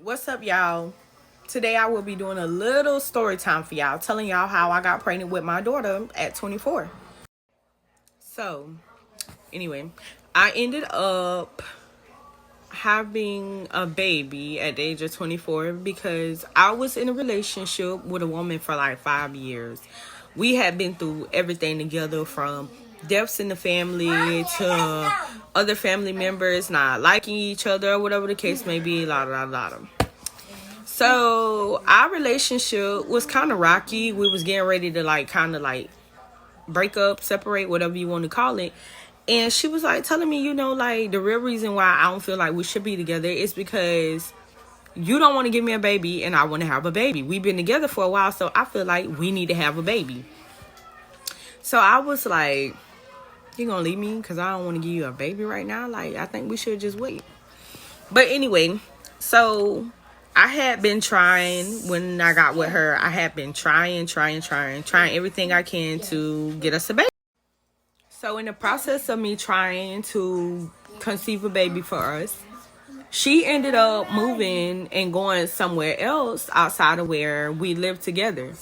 What's up, y'all? Today I will be doing a little story time for y'all, telling y'all how I got pregnant with my daughter at 24. So, anyway, I ended up having a baby at the age of 24 because I was in a relationship with a woman for like 5 years. We had been through everything together, from deaths in the family to other family members not liking each other, whatever the case may be, la la la. So our relationship was kind of rocky. We was getting ready to kind of break up, separate, whatever you want to call it. And she was like telling me, like the real reason why I don't feel like we should be together is because you don't want to give me a baby and I want to have a baby. We've been together for a while, so I feel like we need to have a baby. So I was like, you gonna leave me because I don't want to give you a baby right now? Like, I think we should just wait. But anyway, so I had been trying when I got with her. I had been trying everything I can to get us a baby. So in the process of me trying to conceive a baby for us, she ended up moving and going somewhere else outside of where we lived together,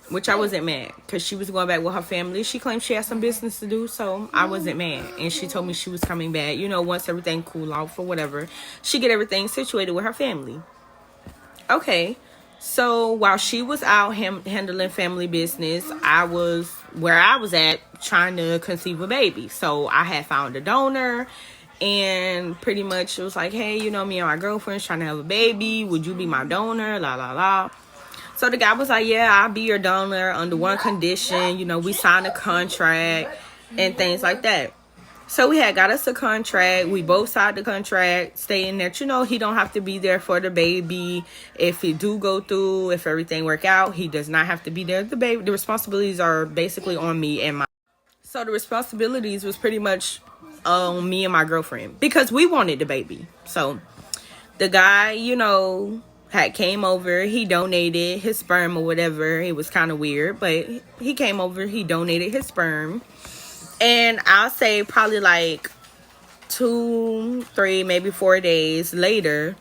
which I wasn't mad because she was going back with her family. She claimed she had some business to do, so I wasn't mad. And she told me she was coming back, once everything cool off or whatever, she get everything situated with her family. Okay, so while she was out handling family business, I was where I was at trying to conceive a baby. So I had found a donor, and pretty much it was like, hey, me and my girlfriend's trying to have a baby. Would you be my donor? La la la. So the guy was like, yeah, I'll be your donor under one condition. We signed a contract and things like that. So we had got us a contract. We both signed the contract stating that, he don't have to be there for the baby. If it do go through, if everything work out, he does not have to be there. The responsibilities are basically on me and my. So the responsibilities was pretty much on me and my girlfriend because we wanted the baby. So the guy, had came over. He donated his sperm or whatever. It was kind of weird, but he came over. He donated his sperm. And I'll say probably like 2, 3, maybe 4 days later,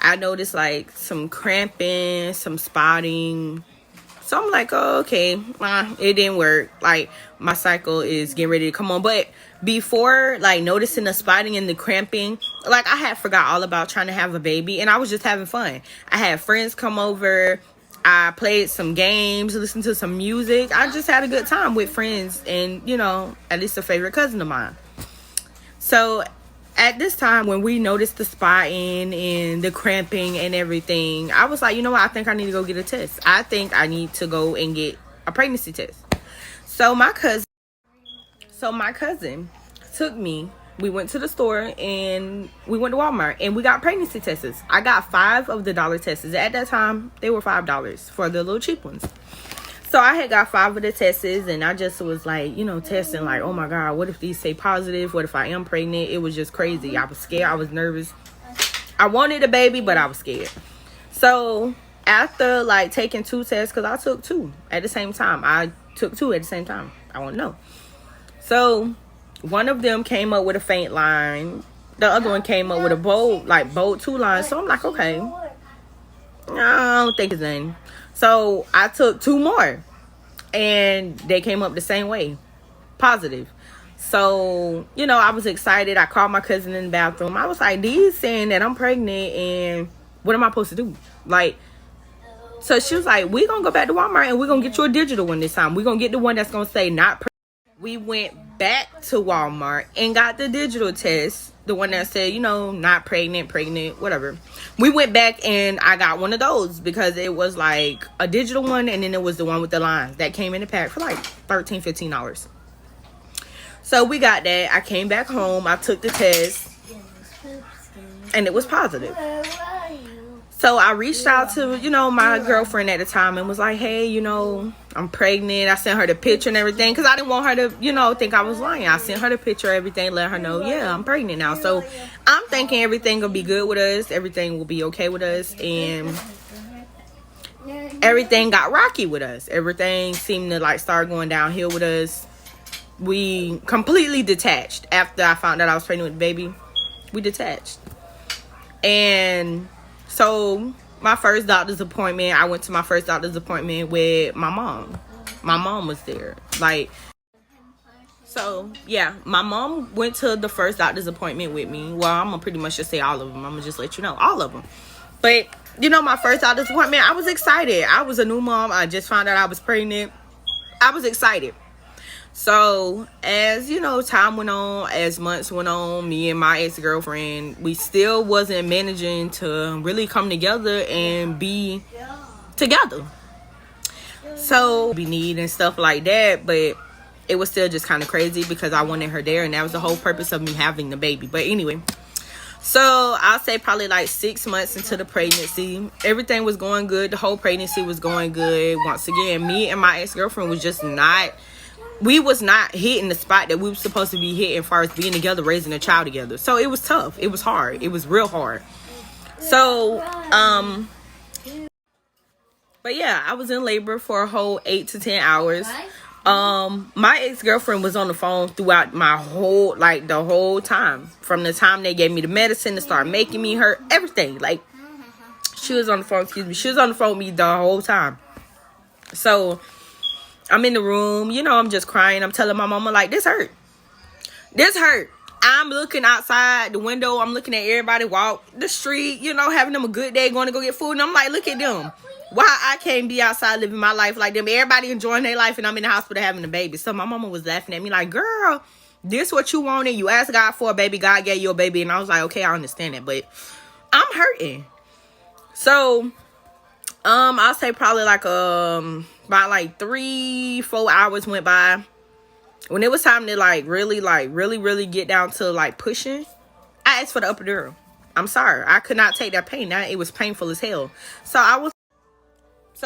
I noticed like some cramping, some spotting. So I'm like, oh, okay, it didn't work. Like, my cycle is getting ready to come on. But before, like, noticing the spotting and the cramping, like, I had forgot all about trying to have a baby. And I was just having fun. I had friends come over. I played some games, listened to some music. I just had a good time with friends and, at least a favorite cousin of mine. So at this time, when we noticed the spotting and the cramping and everything, I was like, you know what? I think I need to go get a test. I think I need to go and get a pregnancy test. So my cousin took me. We went to the store and we went to Walmart and we got pregnancy tests. I got 5 of the dollar tests. At that time, they were $5 for the little cheap ones. So I had got 5 of the tests and I just was like, testing like, oh my God, what if these say positive? What if I am pregnant? It was just crazy. I was scared. I was nervous. I wanted a baby, but I was scared. So after like taking 2 tests, because I took 2 at the same time. I took 2 at the same time. I want to know. So one of them came up with a faint line. The other one came up with a bold 2 lines. So I'm like, okay, I don't think it's anything. So I took 2 more and they came up the same way, positive. So, I was excited. I called my cousin in the bathroom. I was like, these saying that I'm pregnant and what am I supposed to do? Like, so she was like, we're going to go back to Walmart and we're going to get you a digital one this time. We're going to get the one that's going to say not pregnant. We went back to Walmart and got the digital test. The one that said, not pregnant, whatever. We went back and I got one of those because it was like a digital one. And then it was the one with the lines that came in the pack for like $13, $15. So we got that. I came back home. I took the test and it was positive. So I reached out to, my girlfriend at the time and was like, hey, I'm pregnant. I sent her the picture and everything because I didn't want her to, think I was lying. I sent her the picture, everything, let her know, yeah, I'm pregnant now. So I'm thinking everything will be good with us. Everything will be okay with us. And everything got rocky with us. Everything seemed to start going downhill with us. We completely detached after I found out I was pregnant with the baby. We detached. And So my first doctor's appointment, I went to my first doctor's appointment with my mom. My mom was there. Like, so yeah, my mom went to the first doctor's appointment with me. Well, I'm gonna pretty much just say all of them. I'm gonna just let you know all of them. But you know, my first doctor's appointment, I was excited. I was a new mom. I just found out I was pregnant. I was excited. So as you know, time went on, as months went on, me and my ex-girlfriend, we still wasn't managing to really come together and be together. So we need and stuff like that, but it was still just kind of crazy because I wanted her there, and that was the whole purpose of me having the baby. But anyway, so I'll say probably like 6 months into the pregnancy, everything was going good. The whole pregnancy was going good. Once again, me and my ex-girlfriend was just not, we was not hitting the spot that we were supposed to be hitting as far as being together, raising a child together. So it was tough. It was hard. It was real hard. So, but yeah, I was in labor for a whole 8 to 10 hours. My ex-girlfriend was on the phone throughout my whole, like the whole time. From the time they gave me the medicine to start making me hurt, everything. Like, she was on the phone, she was on the phone with me the whole time. So, I'm in the room, you know, I'm just crying. I'm telling my mama, like, this hurt. This hurt. I'm looking outside the window. I'm looking at everybody walk the street, you know, having them a good day, going to go get food. And I'm like, look at them. Why I can't be outside living my life like them? Everybody enjoying their life, and I'm in the hospital having a baby. So my mama was laughing at me like, girl, this what you wanted. You asked God for a baby. God gave you a baby. And I was like, okay, I understand that, but I'm hurting. So, I'll say probably like, about like 3-4 hours went by. When it was time to really get down to like pushing, I asked for the epidural. I'm sorry, I could not take that pain. Now it was painful as hell. So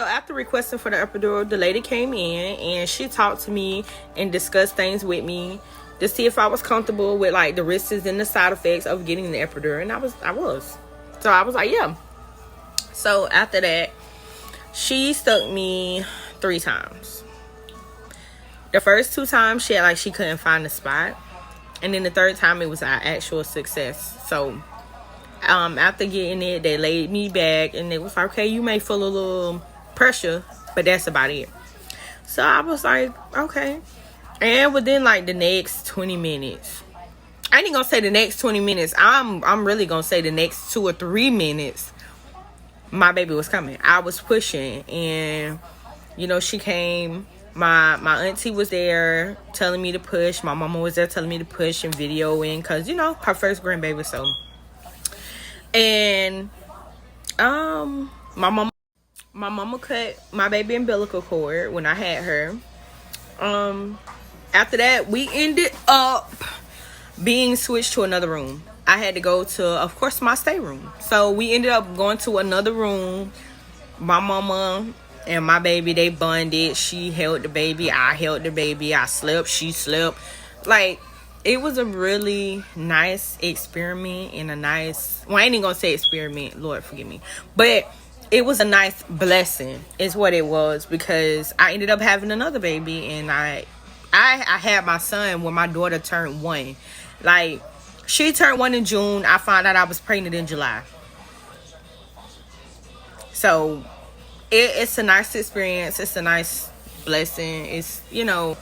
after requesting for the epidural, the lady came in and she talked to me and discussed things with me to see if I was comfortable with like the risks and the side effects of getting the epidural. And I was. So I was like, yeah. So after that, she stuck me 3 times. The first 2 times she couldn't find the spot. And then the third time it was an actual success. So after getting it, they laid me back and it was like, okay, you may feel a little pressure, but that's about it. So I was like, okay. And within like the next 20 minutes, I ain't gonna say the next 20 minutes, I'm really gonna say the next 2 or 3 minutes, my baby was coming. I was pushing, and you know, she came. My auntie was there telling me to push. My mama was there telling me to push and videoing, because you know, her first grandbaby. So, and my mama cut my baby umbilical cord when I had her. After that, we ended up being switched to another room. I had to go to, of course, my stateroom. So we ended up going to another room. My mama and my baby, they bonded. She held the baby. I held the baby. I slept. She slept. Like, it was a really nice experiment and a nice, well, I ain't even gonna say experiment, Lord forgive me, but it was a nice blessing is what it was, because I ended up having another baby, and I had my son when my daughter turned 1. Like, she turned 1 in June. I found out I was pregnant in July. So it's a nice experience. It's a nice blessing. It's, you know,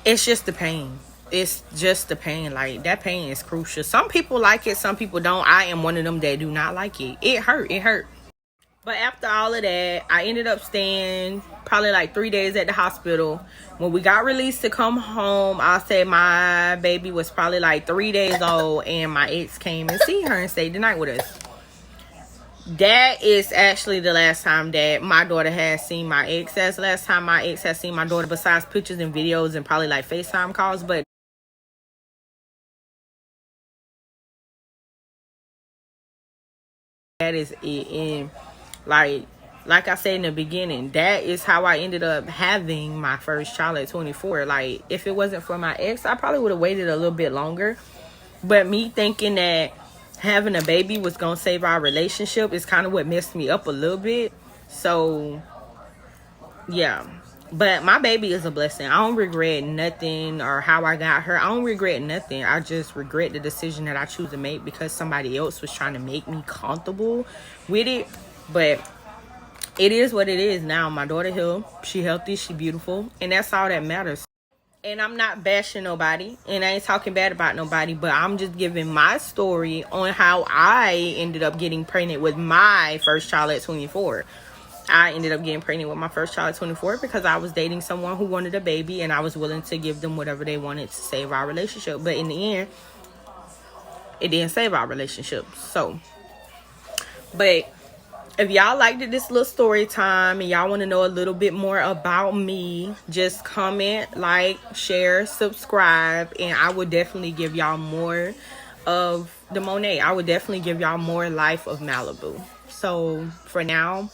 it's just the pain. It's just the pain. Like, that pain is crucial. Some people like it, some people don't. I am one of them that do not like it. It hurt. But after all of that, I ended up staying probably like 3 days at the hospital. When we got released to come home, I'll say my baby was probably like 3 days old, and my ex came and see her and stayed the night with us. That is actually the last time that my daughter has seen my ex. That's the last time my ex has seen my daughter, besides pictures and videos and probably like FaceTime calls. But that is it. And like I said in the beginning, that is how I ended up having my first child at 24. Like, if it wasn't for my ex, I probably would have waited a little bit longer. But me thinking that having a baby was gonna save our relationship is kind of what messed me up a little bit. So yeah, But my baby is a blessing. I don't regret nothing or how I got her. I don't regret nothing. I just regret the decision that I choose to make because somebody else was trying to make me comfortable with it. But it is what it is now. My daughter here, she healthy, she beautiful, and that's all that matters. And I'm not bashing nobody, and I ain't talking bad about nobody, but I'm just giving my story on how I ended up getting pregnant with my first child at 24. I ended up getting pregnant with my first child at 24 because I was dating someone who wanted a baby, and I was willing to give them whatever they wanted to save our relationship. But in the end, it didn't save our relationship. So, but if y'all liked this little story time and y'all want to know a little bit more about me, just comment, like, share, subscribe, and I would definitely give y'all more of the Monet. I would definitely give y'all more life of Malibu. So for now,